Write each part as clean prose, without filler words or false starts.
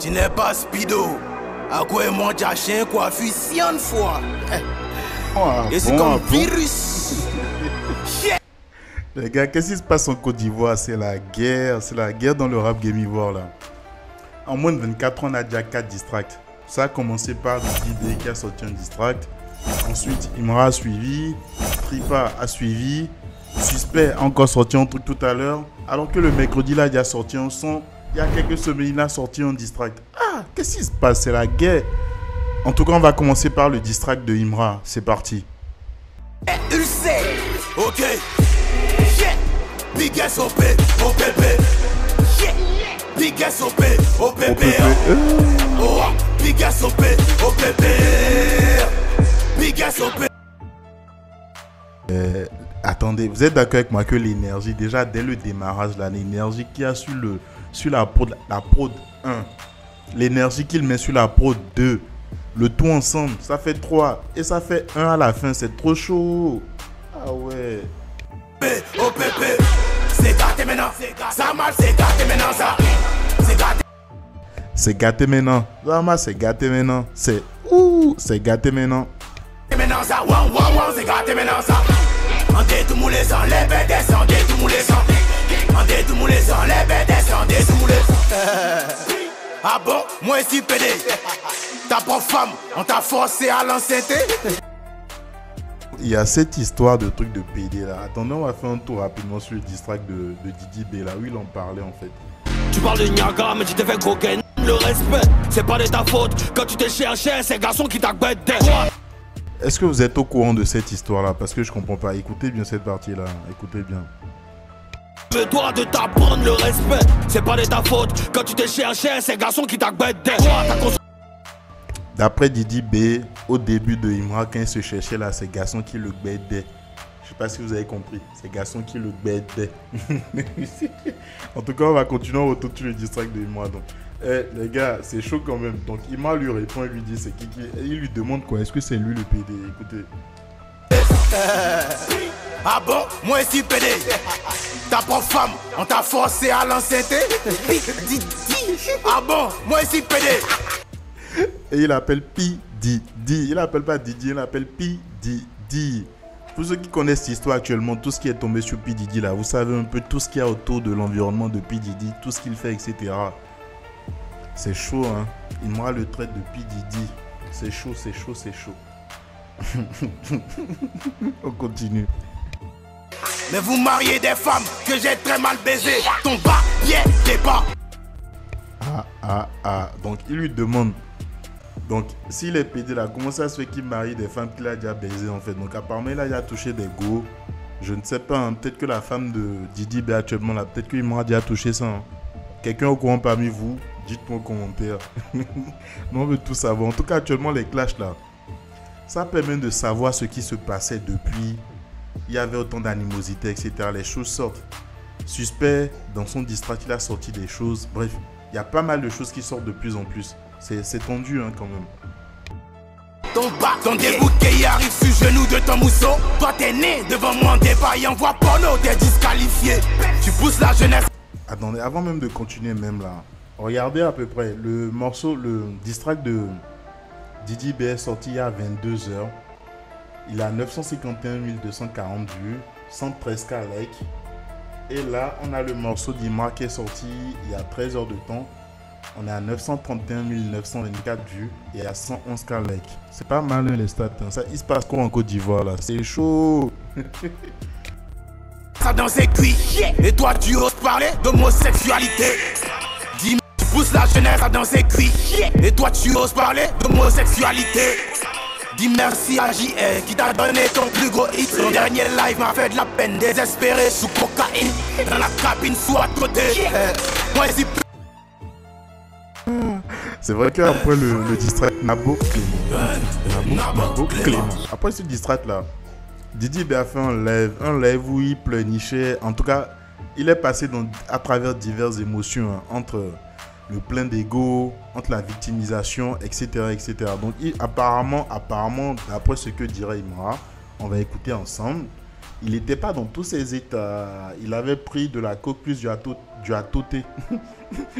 Tu n'es pas speedo. À quoi mon chien quoi fusionne fois. Et c'est comme virus. Les gars, qu'est-ce qui se passe en Côte d'Ivoire? C'est la guerre dans le rap game ivoire là. En moins de 24 ans, on a déjà 4 distracts. Ça a commencé par Didi qui a sorti un distract. Ensuite, Imra a suivi, Tripa a suivi, Suspect a encore sorti un truc tout à l'heure. Alors que le mercredi là, il a sorti un son. Il y a quelques semaines, il a sorti un distract. Ah, qu'est-ce qui se passe? C'est la guerre. En tout cas, on va commencer par le distract de Imra. C'est parti. Ulcé. Ok. Big SOP, OPP. Big SOP, OPP. Big SOP, OPP. Big SOP. Attendez, vous êtes d'accord avec moi que l'énergie, déjà dès le démarrage, là, l'énergie qu'il y a sur la prod 1, l'énergie qu'il met sur la prod 2, le tout ensemble, ça fait 3 et ça fait 1 à la fin, c'est trop chaud. Ah ouais. OPP, c'est gâté maintenant, ça mal, c'est gâté maintenant, ça. C'est gâté. C'est gâté maintenant. Vraiment, c'est gâté maintenant. C'est gâté maintenant. Maintenant ça, c'est gâté maintenant ça. On dit tout moulé sans les bêtes, on dit tout moulé sans. On dit tout moulé sans les bêtes, on dit tout moulé sans. Ah bon, moi ici PD. Ta propre femme, on t'a forcé à l'enceinte. Il y a cette histoire de truc de PD là. Attendez, on va faire un tour rapidement sur le distract de Didi B là où il en parlait en fait. Tu parles de Niaga, mais tu t'es fait croquer. Le respect, c'est pas de ta faute. Quand tu t'es cherché, c'est garçon qui t'a bêté. Est-ce que vous êtes au courant de cette histoire là? Parce que je comprends pas. Écoutez bien cette partie là. Écoutez bien. Je dois de t'apprendre le respect, c'est pas de ta faute. Quand tu t'es cherché, c'est garçon qui t'a bêté. D'après Didi B, au début de Imra, quand il se cherchait là, c'est garçon qui le bêtait. Je sais pas si vous avez compris. C'est garçon qui le bêtait. En tout cas, on va continuer au retour sur le distract de Imra. Donc, les gars, c'est chaud quand même. Donc, Imra lui répond et lui dit c'est qui. Et il lui demande quoi? Est-ce que c'est lui le PD? Écoutez. Ah bon, moi ici PD. Ta propre femme, on t'a forcé à l'enceinte. Ah bon, moi ici PD. Et il appelle P. Didi. Il appelle pas Didi, il appelle P. Didi. Pour ceux qui connaissent cette histoire actuellement, tout ce qui est tombé sur P. Didi là, vous savez un peu tout ce qu'il y a autour de l'environnement de P. Didi, tout ce qu'il fait, etc. C'est chaud, hein. Imra le traite de P. Didi. C'est chaud, c'est chaud, c'est chaud. On continue. Mais vous mariez des femmes que j'ai très mal baisées. Ton bas, bien, t'es pas. Donc il lui demande. Donc s'il est PD là, comment ça se fait qu'il marie des femmes qu'il a déjà baisées en fait? Donc apparemment il a touché des go. Je ne sais pas, hein. Peut-être que la femme de Didi B actuellement là, peut-être qu'il m'a déjà touché ça. Hein. Quelqu'un au courant parmi vous, dites-moi en commentaire. On veut tout savoir. En tout cas actuellement les clashs là, ça permet de savoir ce qui se passait depuis. Il y avait autant d'animosité, etc. Les choses sortent. Suspect, dans son distract, il a sorti des choses. Bref, il y a pas mal de choses qui sortent de plus en plus. C'est tendu hein, quand même. Ton bas, ton dégoût qui arrive sur genou de ton mousseau. Toi t'es né devant moi en débat et envoie porno, t'es disqualifié. Tu pousses la jeunesse. Attendez, avant même de continuer même là, regardez à peu près le morceau, le distract de Didi B est sorti il y a 22 h. Il a 951 240 vues, 113K likes. Et là, on a le morceau d'Imra qui est sorti il y a 13 heures de temps. On est à 931 924 vues et à 111K likes. C'est pas mal hein, les stats. Hein. Ça, il se passe quoi en Côte d'Ivoire là? C'est chaud. Ça dans ses cuits. Et toi, tu oses parler d'homosexualité. Dis-moi, tu pousses la jeunesse dans ses cuits. Et toi, tu oses parler d'homosexualité. Dis merci à JR qui t'a donné ton plus gros hit. Son dernier live m'a fait de la peine, désespéré sous cocaïne. Dans la cabine sous à côté. Moi ici. C'est vrai qu'après le distract Nabo Clément. Après ce distract là, Didi B a fait un live où il pleurnichait. En tout cas, il est passé à travers diverses émotions hein, entre le plein d'ego, entre la victimisation, etc. etc. Donc apparemment, d'après ce que dirait Imra, on va écouter ensemble. il n'était pas dans tous ses états. Il avait pris de la coke plus du atoté.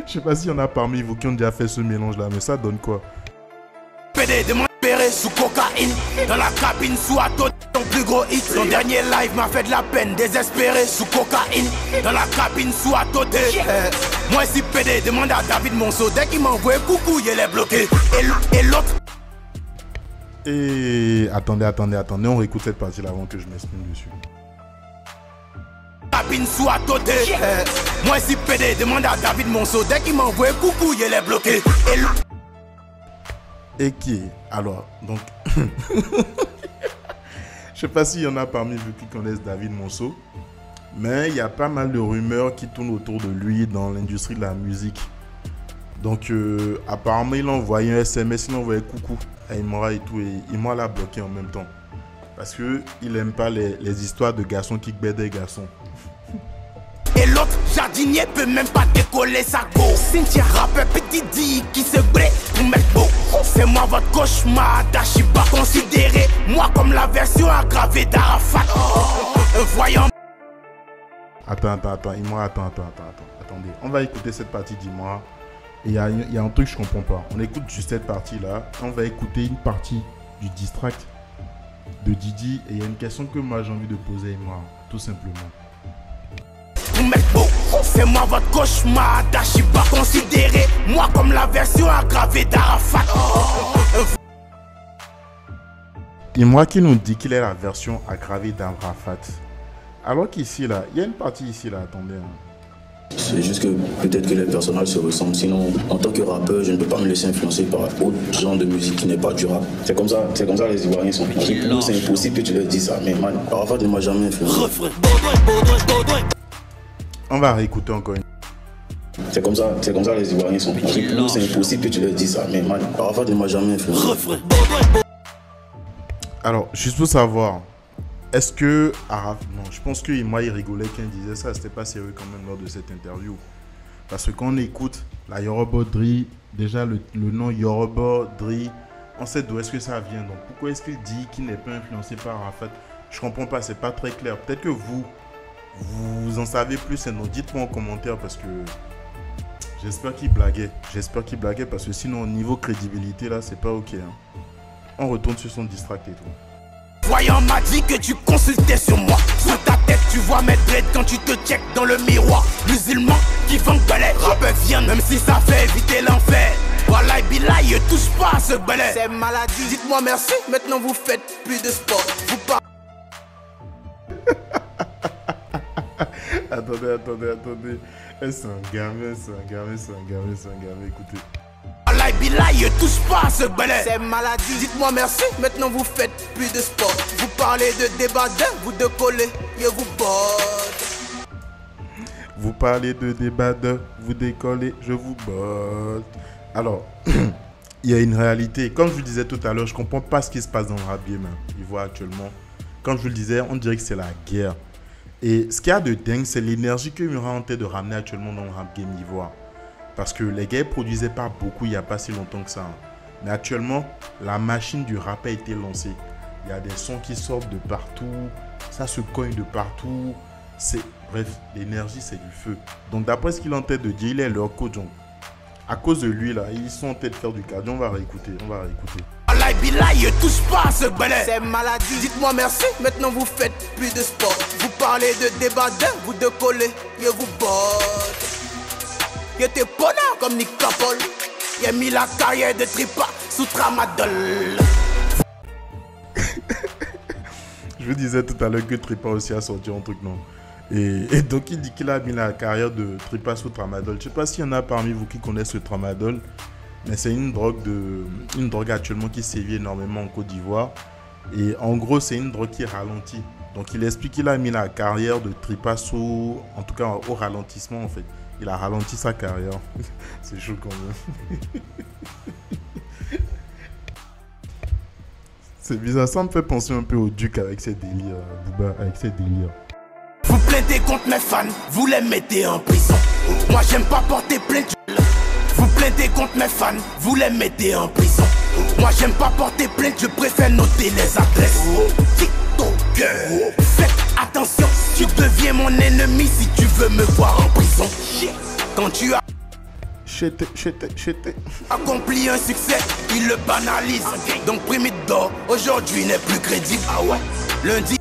Je sais pas s'il y en a parmi vous qui ont déjà fait ce mélange-là, mais ça donne quoi? PD de m'espérer sous cocaïne. Dans la cabine sous atoté, ton plus gros hit. Son dernier live m'a fait de la peine, désespéré sous cocaïne. Dans la cabine sous atoté. Moi si PD demande à David Monceau. Dès qu'il m'envoie coucou, il est bloqué. Et l'autre. Et attendez, on réécoute cette partie-là avant que je m'exprime dessus. Cabine sous atoté. Moi si PD demande à David Monceau. Dès qu'il m'envoie coucou, il est bloqué. Et qui est alors, donc, je sais pas s'il y en a parmi vous qui connaissent David Monceau, mais il y a pas mal de rumeurs qui tournent autour de lui dans l'industrie de la musique. Donc, apparemment, il a envoyé un SMS, il a envoyé coucou à Imora et tout, et Imora l'a bloqué en même temps. Parce qu'il aime pas les histoires de garçons qui baident des garçons. Et l'autre jardinier peut même pas décoller sa go. Cynthia rappeur petit dit qui se brûle pour mettre beau. C'est moi votre cauchemar d'Achiba. Considérez-moi comme la version aggravée d'Arafat. Voyons. Attends, Imora, attendez. On va écouter cette partie d'Imora. Et il y a un truc que je comprends pas. On écoute juste cette partie-là. On va écouter une partie du distract de Didi. Et il y a une question que moi j'ai envie de poser à Imora, tout simplement. C'est moi votre cauchemar d'Achiba. Considérez-moi comme la version aggravée d'Arafat. Et moi qui nous dit qu'il est la version aggravée d'Arafat. Alors qu'ici là, il y a une partie ici là, attendez. C'est juste que peut-être que les personnages se ressemblent. Sinon, en tant que rappeur, je ne peux pas me laisser influencer par autre genre de musique qui n'est pas du rap. C'est comme ça les Ivoiriens sont. Pour nous, c'est impossible que tu leur dises ça. Mais man, Arafat ne m'a jamais influencé. On va réécouter encore une. C'est comme ça les Ivoiriens sont. Pour nous, c'est impossible que tu leur dises ça. Mais man, Arafat ne m'a jamais influencé. Alors, juste pour savoir, est-ce que Arafat... Non, je pense que moi, il rigolait quand il disait ça. C'était pas sérieux quand même lors de cette interview. Parce que quand on écoute la Yoruba Dri, déjà le nom Yoruba Dri, on sait d'où est-ce que ça vient. Donc pourquoi est-ce qu'il dit qu'il n'est pas influencé par Arafat? Je comprends pas, c'est pas très clair. Peut-être que vous en savez plus et nous dites-moi en commentaire parce que j'espère qu'il blaguait. Parce que sinon au niveau crédibilité là, c'est pas ok. Hein. On retourne sur son distract et tout. Voyant m'a dit que tu consultais sur moi. Sous ta tête tu vois mes dreads quand tu te check dans le miroir. Musulman qui vend balai. Rappeur vient même si ça fait éviter l'enfer. Voilà Bilal, touche pas à ce balai. C'est maladie. Dites-moi merci, maintenant vous faites plus de sport. Vous parlez. Attendez. C'est un gamin, écoutez. Allah Bilal, touche pas à ce balai. C'est maladie. Dites-moi merci, maintenant vous faites plus de sport. Vous parlez de débat vous de coller, je vous botte. Vous parlez de débat vous décollez, je vous botte. Alors, il y a une réalité. Comme je vous disais tout à l'heure, je comprends pas ce qui se passe dans le rap game. Il voit actuellement. Comme je vous le disais, on dirait que c'est la guerre. Et ce qu'il y a de dingue, c'est l'énergie que Imora est en train de ramener actuellement dans le rap game ivoire. Parce que les gars ne produisaient pas beaucoup il n'y a pas si longtemps que ça. Mais actuellement, la machine du rap a été lancée. Il y a des sons qui sortent de partout. Ça se cogne de partout. Bref, l'énergie, c'est du feu. Donc d'après ce qu'il est en tête de dire, il est leur coach. Donc, à cause de lui, là, ils sont en tête de faire du cardio. On va réécouter. Allah Bilal, touche pas à ce balai. C'est maladie. Dites-moi merci, maintenant vous faites plus de sport. Vous parlez de débat vous de coller, je vous botte. Y'étais bonheur comme Nick Capol. Y'a mis la carrière de Tripa sous Tramadol. Je vous disais tout à l'heure que Tripa aussi a sorti un truc, non? Et donc il dit qu'il a mis la carrière de Tripa sous Tramadol. Je sais pas s'il y en a parmi vous qui connaissent le Tramadol, mais c'est une drogue actuellement qui sévit énormément en Côte d'Ivoire. Et en gros, c'est une drogue qui ralentit. Donc il explique qu'il a mis la carrière de Tripa sous, en tout cas au ralentissement en fait. Il a ralenti sa carrière. C'est chaud quand même. C'est bizarre, ça me fait penser un peu au Duc avec ses délires, Booba, avec ses délires. Vous plaidez contre mes fans, vous les mettez en prison. Moi j'aime pas porter plainte. Vous plaidez contre mes fans, vous les mettez en prison. Moi j'aime pas porter plainte, je préfère noter les adresses. TikToker, faites attention, tu deviens mon ennemi si tu veux me voir en prison. Quand tu as accompli un succès, il le banalise. Donc Primite d'or, aujourd'hui n'est plus crédible. Ah ouais, lundi.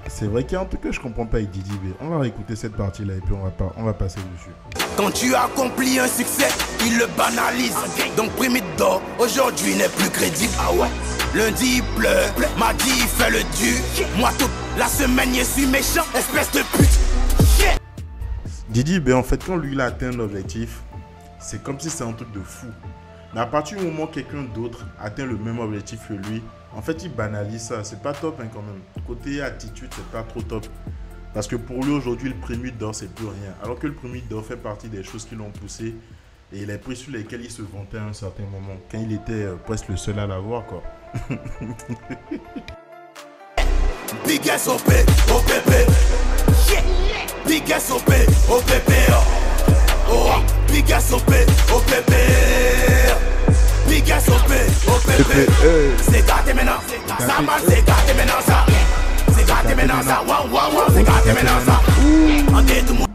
C'est vrai qu'il y a un truc que je comprends pas avec Didi B. On va réécouter cette partie là et puis on va passer dessus. Quand tu as accompli un succès, il le banalise. Donc Primite d'or, aujourd'hui n'est plus crédible. Ah ouais, lundi il pleure, mardi il fait le dur. Moi toute la semaine je suis méchant, espèce de pute. Didi B, en fait, quand lui il a atteint l'objectif, c'est comme si c'est un truc de fou. Mais à partir du moment où quelqu'un d'autre atteint le même objectif que lui, en fait, il banalise ça. C'est pas top hein, quand même. Côté attitude, c'est pas trop top. Parce que pour lui, aujourd'hui, le Primite d'or, c'est plus rien. Alors que le Primite d'or fait partie des choses qui l'ont poussé. Et il est pris sur lesquelles il se vantait à un certain moment. Quand il était presque le seul à l'avoir, quoi. Big SOP, OPP. Big SOP, OPP. Oh, Big SOP, OPP. Big SOP, OPP. C'est gâté maintenant. Ça mal, c'est gâté maintenant ça. C'est gâté maintenant ça. Waouh, waouh, waouh, c'est gâté maintenant ça. En tête tout le monde.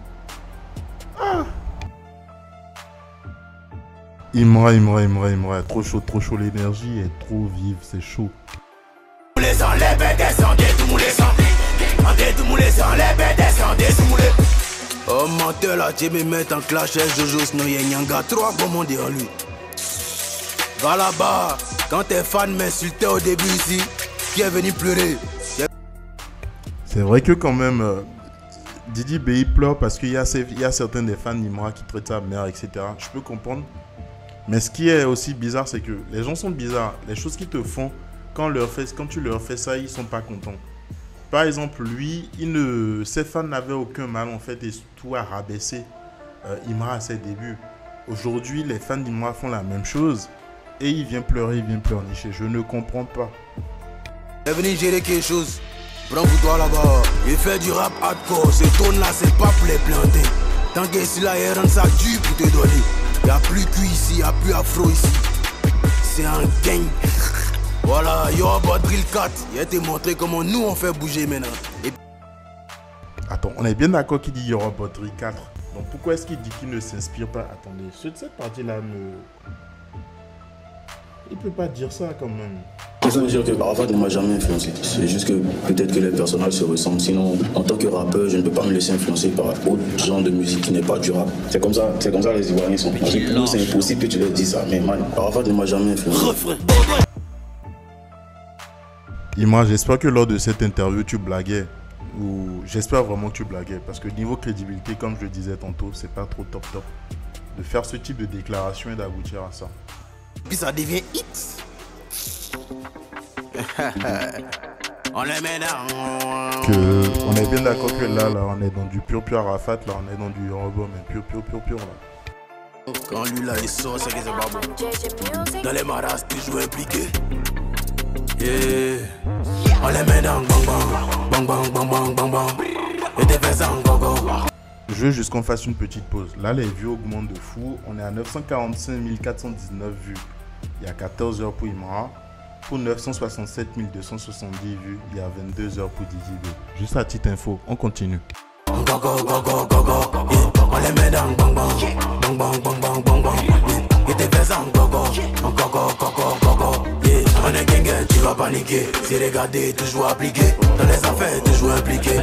Imra. Trop chaud, l'énergie est trop vive, c'est chaud. Les sangs, les bêtes descendent, tout le monde les sangs. En tête tout le monde les sangs, les bêtes descendent, tout le monde les. Oh menteur là, tu me mets en clash, Jojo Snoye Nyanga, trop bon dire lui. Va là-bas, quand tes fans m'insultaient au début ici, qui est venu pleurer. C'est vrai que quand même, Didi B il pleure parce qu'il y a certains des fans d'Imra qui traitent sa mère, etc. Je peux comprendre. Mais ce qui est aussi bizarre, c'est que les gens sont bizarres. Les choses qu'ils te font, quand tu leur fais ça, ils sont pas contents. Par exemple, lui, ses fans n'avaient aucun mal en fait et tout à rabaisser Imra à ses débuts. Aujourd'hui, les fans d'Imra font la même chose et il vient pleurer, il vient pleurnicher. Je ne comprends pas. Il est venu gérer quelque chose. Prends-toi là-bas. Il fait du rap hardcore. Ce tone là, c'est pas pour les planter. Tant que si là, il rend ça dur pour te donner. Y'a plus cuit ici, y'a plus afro ici. C'est un gang. Voilà, Yoruba Bot Drill 4. Il a été montré comment nous on fait bouger maintenant. Et... Attends, on est bien d'accord qu'il dit Yoruba Bot Drill 4. Donc pourquoi est-ce qu'il dit qu'il ne s'inspire pas? Attendez, cette partie-là me... Il peut pas dire ça quand même. Ça veut dire que Arafat ne m'a jamais influencé. C'est juste que peut-être que les personnages se ressemblent. Sinon, en tant que rappeur, je ne peux pas me laisser influencer par autre genre de musique qui n'est pas du rap. C'est comme ça les Ivoiriens sont. C'est impossible que tu leur dises ça. Mais man, Arafat ne m'a jamais influencé. Imra, j'espère que lors de cette interview, tu blaguais. Ou j'espère vraiment que tu blaguais. Parce que niveau crédibilité, comme je le disais tantôt, c'est pas trop top. De faire ce type de déclaration et d'aboutir à ça. Puis ça devient hit. On les met dans... On est bien d'accord que là, on est dans du pur Arafat, là, on est dans du Yoruba, mais pur là. Quand lui là il sort, c'est que c'est pas bon. Dans les maras, toujours impliqué. Yeah. On les met dans bang. Et des fais ça en gogo. Je veux juste qu'on fasse une petite pause. Là, les vues augmentent de fou. On est à 945 419 vues. Il y a 14 heures pour Imra. Pour 967 270 vues, il y a 22 heures pour Didi B. Juste à petite info, on continue. On les met dans bang. Et des fais ça en gogo. On est gang, tu vas paniquer. C'est regarder, toujours appliqué. Dans les affaires, toujours impliqué.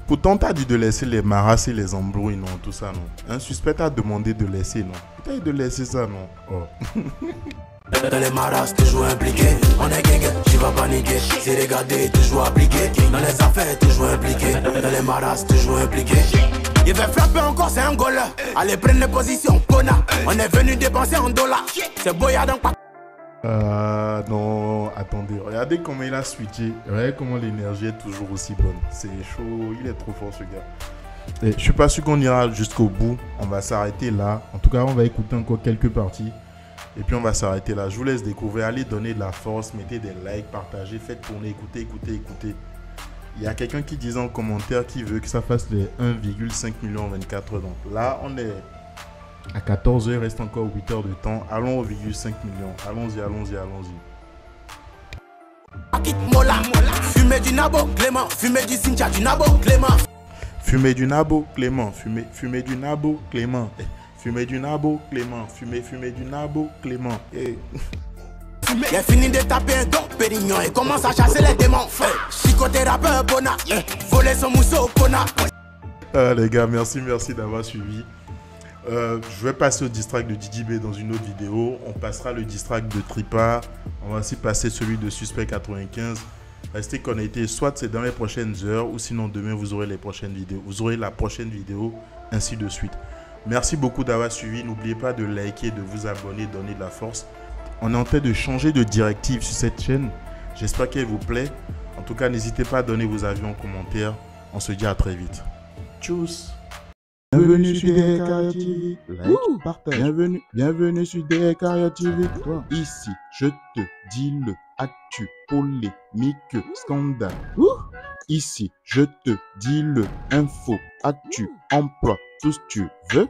Pourtant, t'as dit de laisser les maras et les embrouilles, non, tout ça, non. Un suspect t'a demandé de laisser, non. T'as dit de laisser ça, non. Oh. Dans les maras, toujours impliqué. On est gang, tu vas paniquer. C'est regarder, toujours appliqué. Dans les affaires, toujours impliqué. Dans les maras, toujours impliqué. Il va frapper encore, c'est un goal. Allez, prendre les positions, Kona. On est venu dépenser en dollars. C'est Boya donc pas. Non, attendez, regardez comment il a switché. Regardez comment l'énergie est toujours aussi bonne. C'est chaud, il est trop fort ce gars. Et je suis pas sûr qu'on ira jusqu'au bout. On va s'arrêter là. En tout cas, on va écouter encore quelques parties. Et puis on va s'arrêter là. Je vous laisse découvrir. Allez donner de la force, mettez des likes, partagez, faites tourner, écoutez. Il y a quelqu'un qui disait en commentaire qu'il veut que ça fasse les 1,5 million en 24 heures. Donc là, on est à 14h, il reste encore 8 heures de temps. Allons au 1,5 million. Allons-y, allons-y, allons-y. Fumer du nabo, Clément. Fumer du Cynthia, du nabo, Clément. Fumer du nabo, Clément. Fumer du nabo, Clément. Fumer du nabo, Clément. Fumer du nabo, Clément. Il a fini de taper un don pérignon et commence à chasser les démons. Chicoter rappeur Bona, voler son mousseau Kona. Les gars, merci d'avoir suivi. Je vais passer au distract de Didi B dans une autre vidéo. On passera le distract de Tripa. On va aussi passer celui de Suspect 95. Restez connectés, soit c'est dans les prochaines heures ou sinon demain vous aurez les prochaines vidéos. Vous aurez la prochaine vidéo, ainsi de suite. Merci beaucoup d'avoir suivi. N'oubliez pas de liker, de vous abonner, donner de la force. On est en train de changer de directive sur cette chaîne. J'espère qu'elle vous plaît. En tout cas, n'hésitez pas à donner vos avis en commentaire. On se dit à très vite. Tchuss. Bienvenue sur DKR TV. Like, partage. Bienvenue sur DKR TV. Ici, je te dis le actu, polémique, scandale. Ici, je te dis le info, actu, emploi, tout ce que tu veux.